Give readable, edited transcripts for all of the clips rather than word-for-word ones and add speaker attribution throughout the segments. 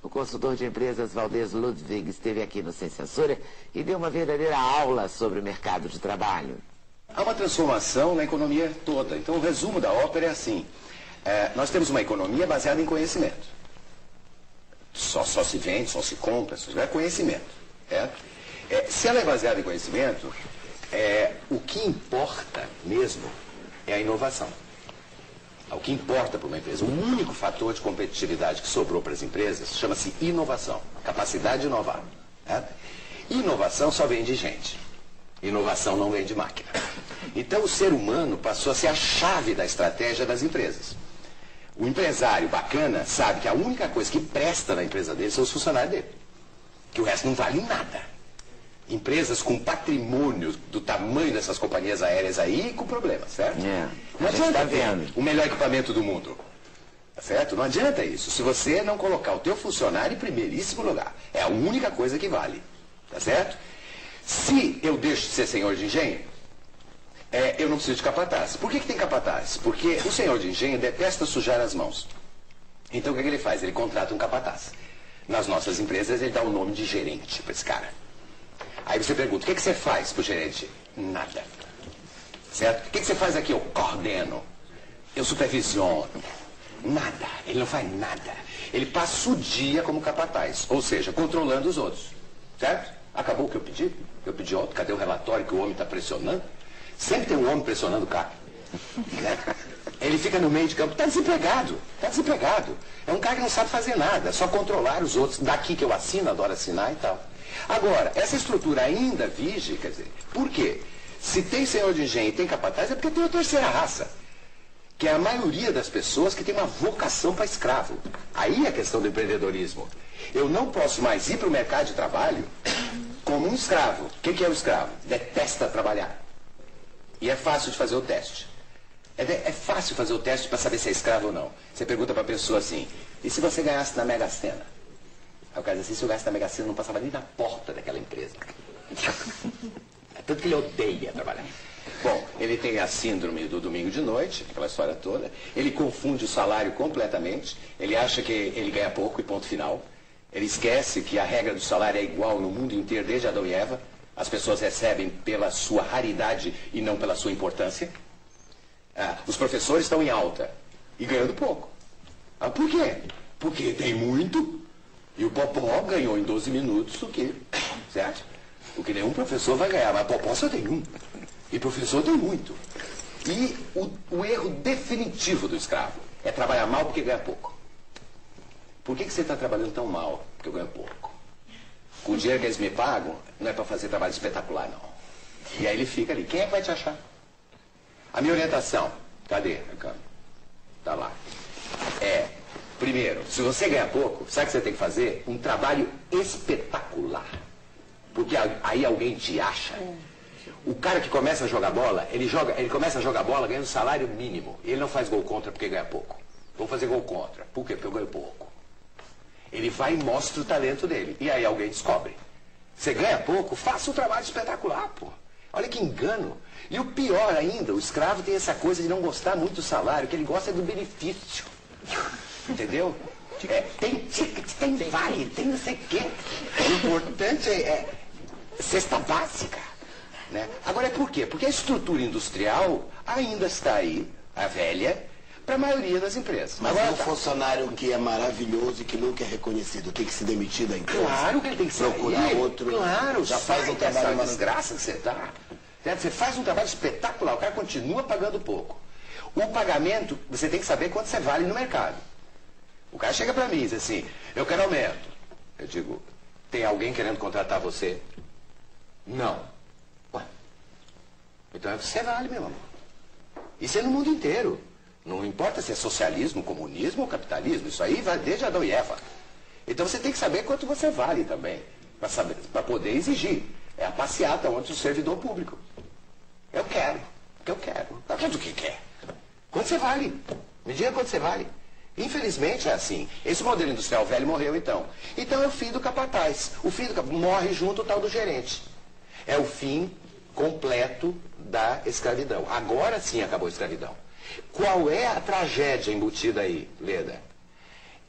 Speaker 1: O consultor de empresas Valdez Ludwig esteve aqui no Sem Censura e deu uma verdadeira aula sobre o mercado de trabalho.
Speaker 2: Há uma transformação na economia toda. Então, o resumo da ópera é assim. Nós temos uma economia baseada em conhecimento. Só se vende, só se compra, só é conhecimento. Se ela é baseada em conhecimento, o que importa mesmo é a inovação. O que importa para uma empresa, o único fator de competitividade que sobrou para as empresas chama-se inovação, capacidade de inovar. Inovação só vem de gente. Inovação não vem de máquina. Então o ser humano passou a ser a chave da estratégia das empresas. O empresário bacana sabe que a única coisa que presta na empresa dele são os funcionários dele. Que o resto não vale nada. Empresas com patrimônio do tamanho dessas companhias aéreas aí, com problemas, certo? Não adianta ter o melhor equipamento do mundo, certo? Não adianta isso, se você não colocar o teu funcionário em primeiríssimo lugar. É a única coisa que vale, tá certo? Se eu deixo de ser senhor de engenho, eu não preciso de capataz. Por que tem capataz? Porque o senhor de engenho detesta sujar as mãos. Então o que ele faz? Ele contrata um capataz. Nas nossas empresas ele dá o nome de gerente para esse cara. Aí você pergunta, o que você faz pro gerente? Nada. Certo? O que você faz aqui? Eu coordeno. Eu supervisiono. Nada. Ele não faz nada. Ele passa o dia como capataz. Ou seja, controlando os outros. Certo? Acabou o que eu pedi? Eu pedi outro. Cadê o relatório que o homem está pressionando? Sempre tem um homem pressionando o cara. Ele fica no meio de campo. Está desempregado. Está desempregado. É um cara que não sabe fazer nada. Só controlar os outros. Daqui que eu assino, adoro assinar e tal. Agora, essa estrutura ainda vige, quer dizer, por quê? Se tem senhor de engenho e tem capataz, é porque tem a terceira raça, que é a maioria das pessoas que tem uma vocação para escravo. Aí é a questão do empreendedorismo. Eu não posso mais ir para o mercado de trabalho como um escravo. O que é o escravo? Detesta trabalhar. E é fácil de fazer o teste. É fácil fazer o teste para saber se é escravo ou não. Você pergunta para a pessoa assim, e se você ganhasse na Mega Sena? Aí o cara diz assim, se eu ganhasse na Mega Sena, não passava nem na porta daquela empresa. Tanto que ele odeia trabalhar. Bom, ele tem a síndrome do domingo de noite, aquela história toda. Ele confunde o salário completamente. Ele acha que ele ganha pouco e ponto final. Ele esquece que a regra do salário é igual no mundo inteiro, desde Adão e Eva. As pessoas recebem pela sua raridade e não pela sua importância. Os professores estão em alta e ganhando pouco. Por quê? Porque tem muito. E o Popó ganhou em 12 minutos o que, certo? O que nenhum professor vai ganhar, mas Popó só tem um. E professor tem muito. E o erro definitivo do escravo é trabalhar mal porque ganha pouco. Por que você está trabalhando tão mal? Porque eu ganho pouco. Com o dinheiro que eles me pagam, não é para fazer trabalho espetacular, não. E aí ele fica ali. Quem é que vai te achar? A minha orientação, cadê a câmera? Tá lá. Primeiro, se você ganha pouco, sabe o que você tem que fazer? Um trabalho espetacular. Porque aí alguém te acha. O cara que começa a jogar bola, ele começa a jogar bola ganhando salário mínimo. Ele não faz gol contra porque ganha pouco. Vou fazer gol contra. Por quê? Porque eu ganho pouco. Ele vai e mostra o talento dele. E aí alguém descobre. Você ganha pouco, faça um trabalho espetacular, pô. Olha que engano. E o pior ainda, o escravo tem essa coisa de não gostar muito do salário, que ele gosta do benefício. Entendeu? Tem ticket, tem vale, tem não sei o quê. O importante é cesta básica. Né? Agora, por quê? Porque a estrutura industrial ainda está aí, a velha, para a maioria das empresas.
Speaker 3: Mas agora, um funcionário que é maravilhoso e que nunca é reconhecido, tem que se demitir da empresa?
Speaker 2: Claro que ele tem que
Speaker 3: procurar outro.
Speaker 2: Claro,
Speaker 3: já faz um trabalho
Speaker 2: uma desgraça que você dá. Você faz um trabalho espetacular, o cara continua pagando pouco. O pagamento, você tem que saber quanto você vale no mercado. O cara chega para mim e diz assim, eu quero aumento. Eu digo, tem alguém querendo contratar você? Não. Ué, então você vale, meu amor. Isso é no mundo inteiro. Não importa se é socialismo, comunismo ou capitalismo. Isso aí vai desde Adão e Eva. Então você tem que saber quanto você vale também. Para poder exigir. É a passeata onde o servidor público. Eu quero. Porque eu quero. Quanto que quer? Quanto você vale? Me diga quanto você vale. Infelizmente é assim. Esse modelo industrial velho morreu então. Então é o fim do capataz. O fim do capataz morre junto o tal do gerente. É o fim completo da escravidão. Agora sim acabou a escravidão. Qual é a tragédia embutida aí, Leda?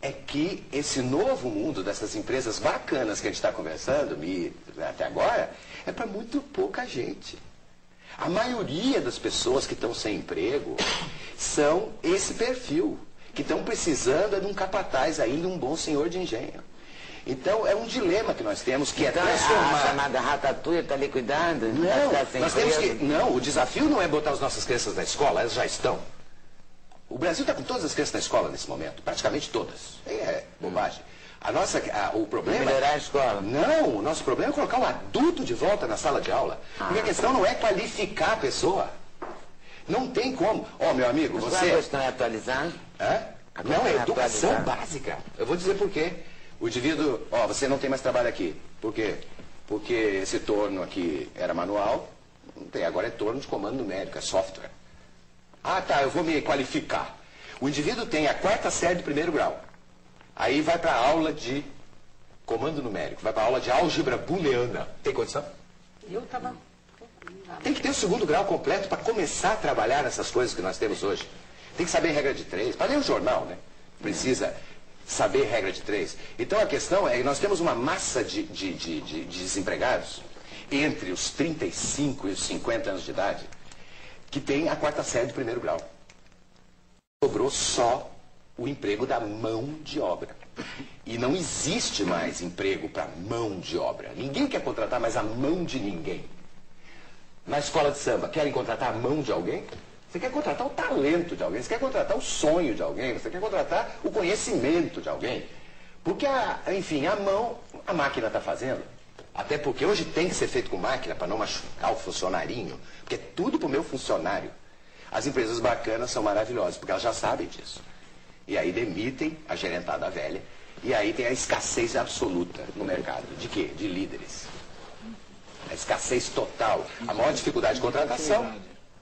Speaker 2: é que esse novo mundo dessas empresas bacanas que a gente está conversando até agora, é para muito pouca gente. A maioria das pessoas que estão sem emprego são esse perfil, que estão precisando de um capataz ainda, um bom senhor de engenho. Então, é um dilema que nós temos, que
Speaker 1: então,
Speaker 2: é transformar...
Speaker 1: a chamada ratatouille está liquidando?
Speaker 2: Não, nós temos que... Não, o desafio não é botar as nossas crianças na escola, elas já estão. O Brasil está com todas as crianças na escola nesse momento, praticamente todas. É bobagem. O problema...
Speaker 1: Melhorar a escola.
Speaker 2: Não, o nosso problema é colocar um adulto de volta na sala de aula. Porque a questão não é qualificar a pessoa. Não tem como. Ó, meu amigo,
Speaker 1: Mas
Speaker 2: você...
Speaker 1: a questão é atualizar?
Speaker 2: Não, é educação básica. Eu vou dizer por quê. O indivíduo, você não tem mais trabalho aqui. Por quê? Porque esse torno aqui era manual, não tem, agora é torno de comando numérico, é software. Ah, tá, eu vou me qualificar. O indivíduo tem a 4ª série do 1º grau. Aí vai para a aula de comando numérico, vai para a aula de álgebra booleana. Tem condição? Tem que ter o 2º grau completo para começar a trabalhar nessas coisas que nós temos hoje. Tem que saber regra de 3. Para ler o jornal, né? Precisa saber regra de 3. Então a questão é que nós temos uma massa de desempregados entre os 35 e os 50 anos de idade que tem a 4ª série do 1º grau. Sobrou só o emprego da mão de obra. E não existe mais emprego para mão de obra. Ninguém quer contratar mais a mão de ninguém. Na escola de samba, querem contratar a mão de alguém? Você quer contratar o talento de alguém, você quer contratar o sonho de alguém, você quer contratar o conhecimento de alguém. Porque, enfim, a máquina está fazendo. Até porque hoje tem que ser feito com máquina para não machucar o funcionarinho. Porque é tudo para o meu funcionário. As empresas bacanas são maravilhosas, porque elas já sabem disso. E aí demitem a gerentada velha. E aí tem a escassez absoluta no mercado. De quê? De líderes. A escassez total. A maior dificuldade de contratação,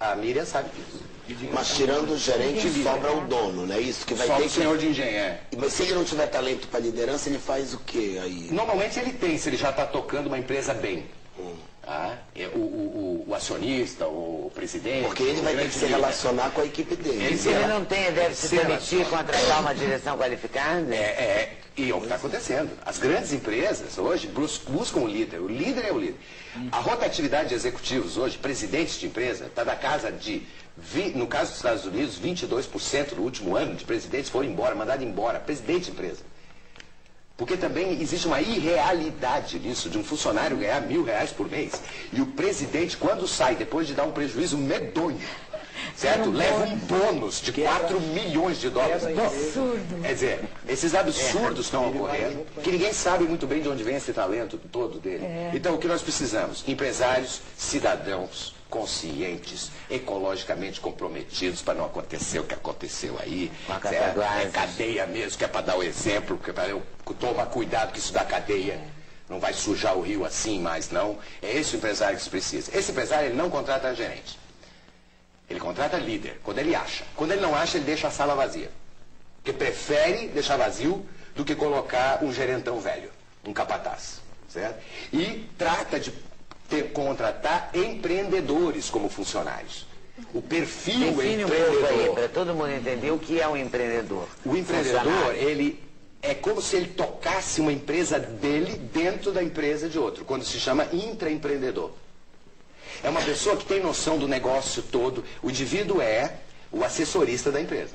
Speaker 2: a Miriam sabe disso.
Speaker 3: Mas tirando o gerente, sobra o dono, não é isso? Que vai
Speaker 2: Só
Speaker 3: ter
Speaker 2: o senhor de engenho,
Speaker 3: Mas se ele não tiver talento para liderança, ele faz o quê aí?
Speaker 2: Normalmente ele tem, se ele já está tocando uma empresa bem. O acionista, o presidente...
Speaker 3: Porque ele vai ter que se relacionar com a equipe dele.
Speaker 1: Se ele não tem, deve se permitir contratar uma direção qualificada?
Speaker 2: E é o que está acontecendo. As grandes empresas hoje buscam o líder. O líder é o líder. A rotatividade de executivos hoje, presidentes de empresa, está da casa de, no caso dos Estados Unidos, 22% no último ano de presidentes foram embora, mandados embora. Presidente de empresa. Porque também existe uma irrealidade nisso, de um funcionário ganhar R$1.000 por mês. E o presidente, quando sai, depois de dar um prejuízo medonho, certo? Leva um bônus de 4 milhões de dólares.
Speaker 4: Absurdo.
Speaker 2: Quer dizer, esses absurdos estão ocorrendo, que ninguém sabe muito bem de onde vem esse talento todo dele. Então, o que nós precisamos? Empresários, cidadãos, conscientes, ecologicamente comprometidos para não acontecer o que aconteceu aí. Certo? É cadeia mesmo, que é para dar o exemplo, que é para eu tomar cuidado que isso dá cadeia. Não vai sujar o rio assim mais, não. É esse o empresário que se precisa. Esse empresário, ele não contrata gerente. Ele contrata líder, quando ele acha. Quando ele não acha, ele deixa a sala vazia. Porque prefere deixar vazio do que colocar um gerentão velho, um capataz. Certo? E trata de contratar empreendedores como funcionários. O perfil empreendedor.
Speaker 1: Para todo mundo entender o que é um empreendedor.
Speaker 2: O empreendedor, ele é como se ele tocasse uma empresa dele dentro da empresa de outro, quando se chama intraempreendedor. É uma pessoa que tem noção do negócio todo. O indivíduo é o assessorista da empresa.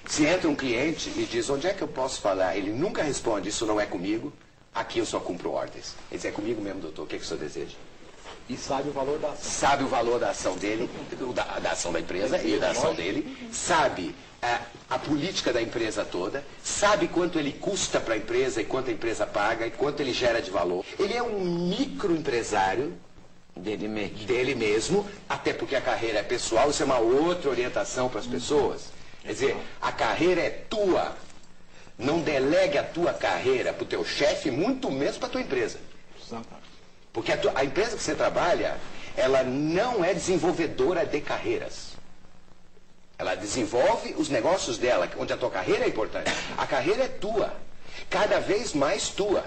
Speaker 2: Se entra um cliente e diz, onde é que eu posso falar? Ele nunca responde, isso não é comigo, aqui eu só cumpro ordens. Ele diz, é comigo mesmo, doutor, o que, é que o senhor deseja?
Speaker 5: E sabe o valor da ação.
Speaker 2: Sabe o valor da ação dele, da ação da empresa e da ação dele. Sabe a política da empresa toda. Sabe quanto ele custa para a empresa e quanto a empresa paga e quanto ele gera de valor. Ele é um microempresário dele mesmo, até porque a carreira é pessoal, isso é uma outra orientação para as pessoas. Quer dizer, a carreira é tua. Não delegue a tua carreira para o teu chefe, muito menos para a tua empresa. Porque a empresa que você trabalha, ela não é desenvolvedora de carreiras. Ela desenvolve os negócios dela, onde a tua carreira é importante. A carreira é tua. Cada vez mais tua.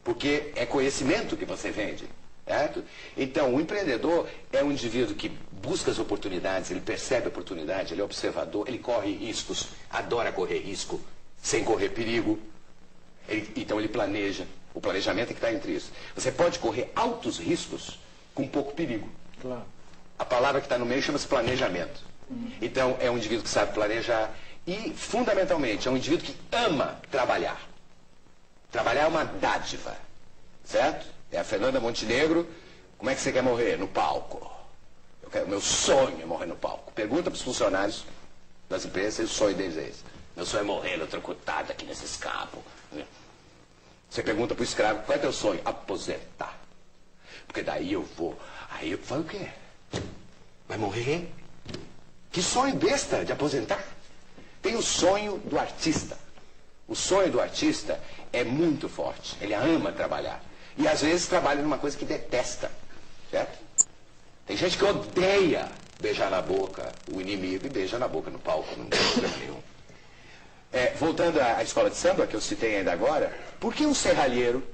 Speaker 2: Porque é conhecimento que você vende. Certo? Então, o empreendedor é um indivíduo que busca as oportunidades, ele percebe a oportunidade, ele é observador, ele corre riscos, adora correr risco, sem correr perigo. Então ele planeja. O planejamento é que está entre isso. Você pode correr altos riscos com pouco perigo.
Speaker 5: Claro.
Speaker 2: A palavra que está no meio chama-se planejamento. Então é um indivíduo que sabe planejar e, fundamentalmente, é um indivíduo que ama trabalhar. Trabalhar é uma dádiva, certo? É a Fernanda Montenegro. Como é que você quer morrer? No palco. Meu sonho é morrer no palco. Pergunta para os funcionários das empresas se o sonho deles é esse. Meu sonho é morrer eletrocutado aqui nesse escapo. Você pergunta para o escravo, qual é teu sonho? Aposentar. Porque daí eu vou. Aí eu falo o quê? Vai morrer? Que sonho besta de aposentar? Tem o sonho do artista. O sonho do artista é muito forte. Ele ama trabalhar. E às vezes trabalha numa coisa que detesta. Certo? Tem gente que odeia beijar na boca o inimigo e beija na boca no palco, não tem problema nenhum. Voltando à escola de samba, que eu citei ainda agora, por que um serralheiro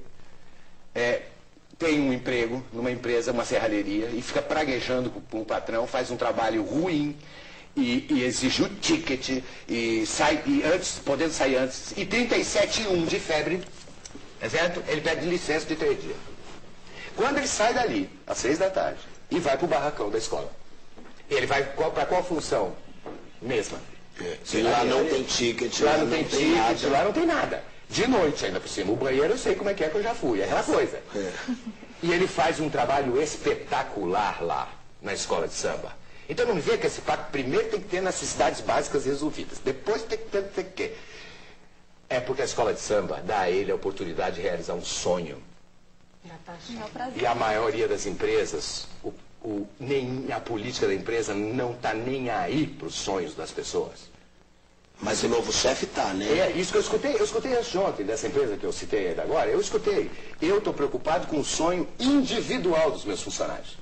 Speaker 2: tem um emprego numa empresa, uma serralheria, e fica praguejando com o patrão, faz um trabalho ruim e exige o ticket, podendo sair antes, e 37,1 de febre, é certo? Ele pede licença de 3 dias. Quando ele sai dali, às 6 da tarde, e vai para o barracão da escola, ele vai para qual função? Mesma.
Speaker 3: Se lá não tem ticket,
Speaker 2: lá não tem ticket, lá não tem nada. De noite, ainda por cima, o banheiro eu sei como é que eu já fui, é aquela coisa. E ele faz um trabalho espetacular lá, na escola de samba. Então não me vê que esse pacto primeiro tem que ter necessidades básicas resolvidas, depois tem que ter. É porque a escola de samba dá a ele a oportunidade de realizar um sonho. E a maioria das empresas, nem a política da empresa não está nem aí para os sonhos das pessoas.
Speaker 3: Mas o novo chefe está, né?
Speaker 2: É isso que eu escutei. Eu escutei antes de ontem, dessa empresa que eu citei ainda agora. Eu escutei. Eu estou preocupado com o sonho individual dos meus funcionários.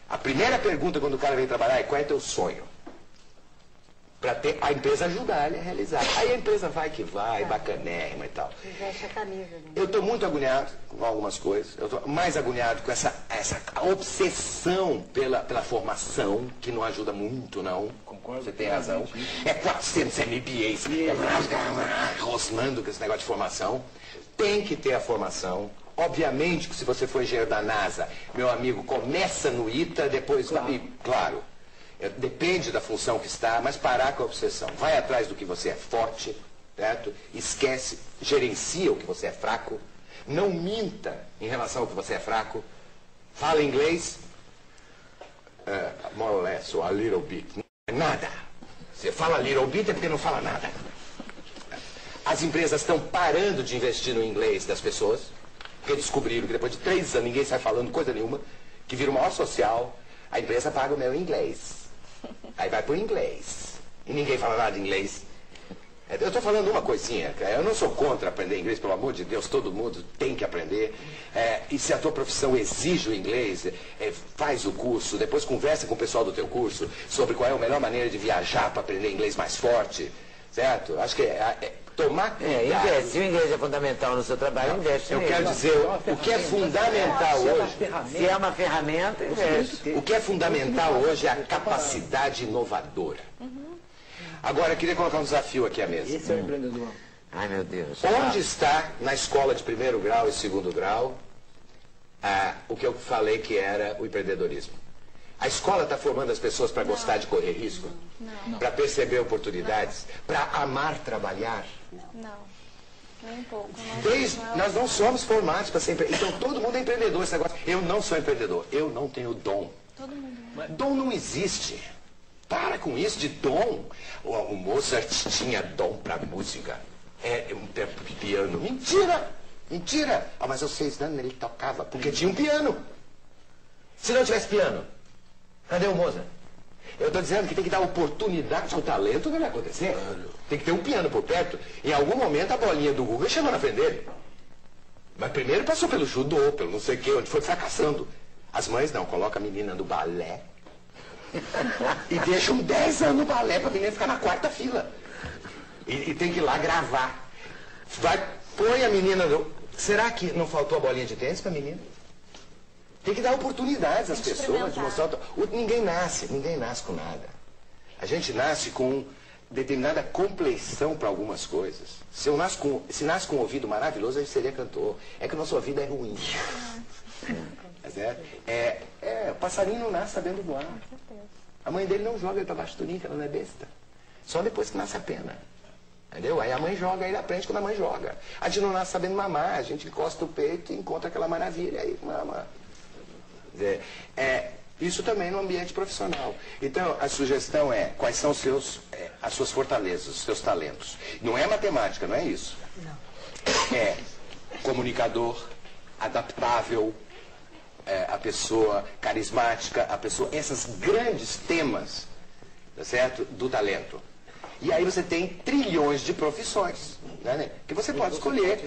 Speaker 2: A primeira pergunta quando o cara vem trabalhar é: qual é teu sonho? Para a empresa ajudar ele a realizar. Aí a empresa vai que vai, bacanérrima e tal.
Speaker 4: Veste a camisa, né?
Speaker 2: Eu estou muito agoniado com algumas coisas. Eu estou mais agoniado com essa obsessão pela formação, que não ajuda muito, não.
Speaker 5: Concordo.
Speaker 2: Você tem razão. É 400 MBAs, rosnando com esse negócio de formação. Tem que ter a formação. Obviamente que se você for engenheiro da NASA, meu amigo, começa no ITA, depois... Claro. Depende da função que está, mas parar com a obsessão. Vai atrás do que você é forte, certo? Esquece, gerencia o que você é fraco. Não minta em relação ao que você é fraco. Fala inglês. More or less, or a little bit. Não é nada. Você fala little bit é porque não fala nada. As empresas estão parando de investir no inglês das pessoas, porque descobriram que depois de 3 anos ninguém sai falando coisa nenhuma, que vira o maior social, a empresa paga o meu inglês. Aí vai pro inglês. E ninguém fala nada de inglês. Eu estou falando uma coisinha, cara. Eu não sou contra aprender inglês, pelo amor de Deus, todo mundo tem que aprender. E se a tua profissão exige o inglês, faz o curso, depois conversa com o pessoal do teu curso sobre qual é a melhor maneira de viajar para aprender inglês mais forte. Certo? Acho que tomar cuidado.
Speaker 1: Investe. O inglês é fundamental no seu trabalho, investe.
Speaker 2: Eu quero dizer, o que é fundamental hoje...
Speaker 1: Se é uma ferramenta, investe.
Speaker 2: O que é fundamental hoje é a capacidade inovadora. Agora, eu queria colocar um desafio aqui à mesa.
Speaker 5: Esse é o empreendedor.
Speaker 1: Ai, meu Deus.
Speaker 2: Onde está, na escola de 1º grau e 2º grau, o que eu falei que era o empreendedorismo? A escola está formando as pessoas para gostar de correr risco? Para perceber oportunidades? Para amar trabalhar?
Speaker 4: Não, nem um pouco.
Speaker 2: Nós não somos formados para ser empreendedor. Então todo mundo é empreendedor. Esse negócio. Eu não sou empreendedor. Eu não tenho dom.
Speaker 4: Todo mundo.
Speaker 2: Dom não existe. Para com isso de dom. O Mozart tinha dom para música. Um piano. Mentira! Mentira! Mas aos 6 anos ele tocava porque tinha um piano. Se não tivesse piano, cadê o Mozart? Eu estou dizendo que tem que dar oportunidade. O talento não vai acontecer. Tem que ter um piano por perto. Em algum momento a bolinha do Google chegou na frente dele. Mas primeiro passou pelo judô, pelo não sei o que, onde foi fracassando. As mães não, colocam a menina no balé. E deixam 10 anos no balé para a menina ficar na 4ª fila. E tem que ir lá gravar. Põe a menina no... Será que não faltou a bolinha de tênis para a menina? Tem que dar oportunidades às pessoas de mostrar. Ninguém nasce com nada. A gente nasce com determinada compleição para algumas coisas. Se nasce com um ouvido maravilhoso, a gente seria cantor. É que o nosso ouvido é ruim. O passarinho não nasce sabendo voar. A mãe dele não joga ele para baixo do ninho, ela não é besta. Só depois que nasce a pena. Entendeu? Aí a mãe joga, aí ele aprende quando a mãe joga. A gente não nasce sabendo mamar, a gente encosta o peito e encontra aquela maravilha, aí mama. Quer dizer, isso também no ambiente profissional. Então, a sugestão é, quais são as suas fortalezas, os seus talentos. Não é matemática, não é isso. Não. É comunicador, adaptável, a pessoa carismática, a pessoa... Esses grandes temas, tá certo? Do talento. E aí você tem trilhões de profissões, né? Que você pode escolher,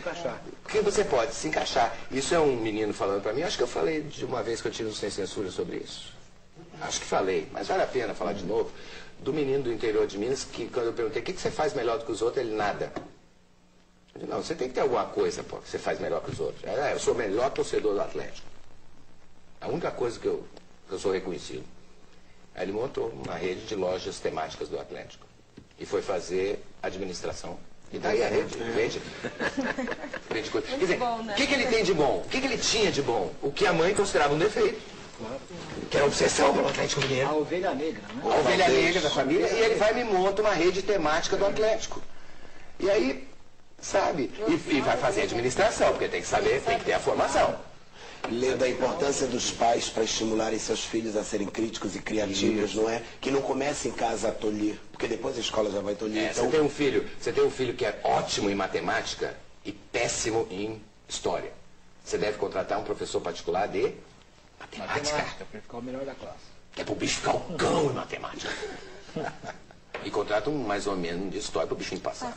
Speaker 2: que você pode se encaixar. Isso é um menino falando para mim, acho que eu falei de uma vez que eu tive no Sem Censura sobre isso. Acho que falei, mas vale a pena falar de novo. Do menino do interior de Minas, que quando eu perguntei, o que você faz melhor do que os outros? Ele, nada. Eu disse, não, você tem que ter alguma coisa, pô, que você faz melhor que os outros. Eu sou o melhor torcedor do Atlético. A única coisa que eu sou reconhecido. Aí ele montou uma rede de lojas temáticas do Atlético. E foi fazer administração. E daí a rede vende coisa. Quer dizer, o que ele tem de bom? O que ele tinha de bom? O que a mãe considerava um defeito. Que era a obsessão pelo Atlético Mineiro.
Speaker 5: A ovelha negra, né?
Speaker 2: A ovelha negra da família. E ele vai e me monta uma rede temática do Atlético. E aí, sabe? E vai fazer administração, porque tem que saber, tem que ter a formação.
Speaker 3: Lê da importância dos pais para estimularem seus filhos a serem críticos e criativos, não é? Que não comece em casa a tolir, porque depois a escola já vai tolir. Então...
Speaker 2: Você tem um filho que é ótimo em matemática e péssimo em história. Você deve contratar um professor particular de matemática.
Speaker 5: Para ficar o melhor da classe.
Speaker 2: Que é pro bicho ficar o cão em matemática. E contrata um mais ou menos de história pro bichinho passar.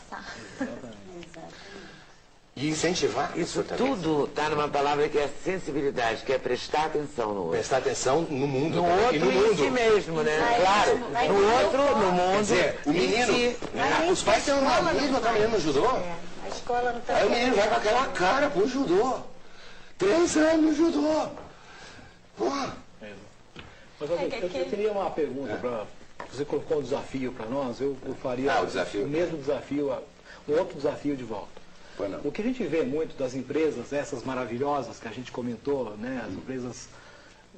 Speaker 2: E incentivar
Speaker 1: isso tudo está numa palavra que é sensibilidade, que é prestar atenção no outro.
Speaker 2: Prestar atenção no mundo.
Speaker 1: No outro e no mundo. Em si mesmo, né? Claro. No outro, no mundo.
Speaker 2: Quer dizer, o menino... Os pais têm uma mesma caminhando no judô.
Speaker 4: A escola não tá...
Speaker 2: Aí o menino vai com aquela cara pro judô. 3 anos no judô. Porra.
Speaker 5: Mas eu teria uma pergunta para... Você colocou um desafio para nós, eu faria o mesmo desafio, um outro desafio de volta. O que a gente vê muito das empresas, essas maravilhosas que a gente comentou, né, as empresas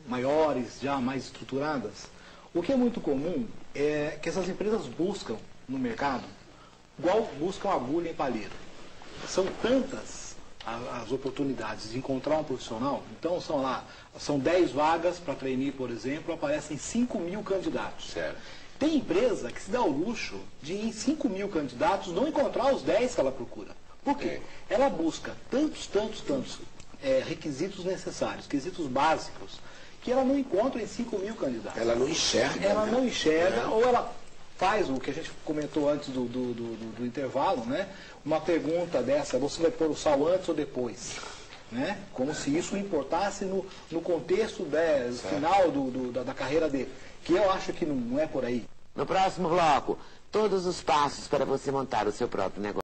Speaker 5: maiores, já mais estruturadas, o que é muito comum é que essas empresas buscam no mercado, igual buscam agulha em palheiro. São tantas as oportunidades de encontrar um profissional, então são 10 vagas para trainee, por exemplo, aparecem 5.000 candidatos.
Speaker 2: Certo.
Speaker 5: Tem empresa que se dá o luxo de, em 5.000 candidatos, não encontrar os 10 que ela procura. Por quê? Ela busca tantos requisitos necessários, quesitos básicos, que ela não encontra em 5.000 candidatos.
Speaker 3: Ela não enxerga.
Speaker 5: Ela não enxerga, ou ela faz o que a gente comentou antes do intervalo, né? Uma pergunta dessa, você vai pôr o sal antes ou depois? Né? Como se isso importasse no contexto final da carreira dele. Que eu acho que não é por aí.
Speaker 1: No próximo bloco, todos os passos para você montar o seu próprio negócio.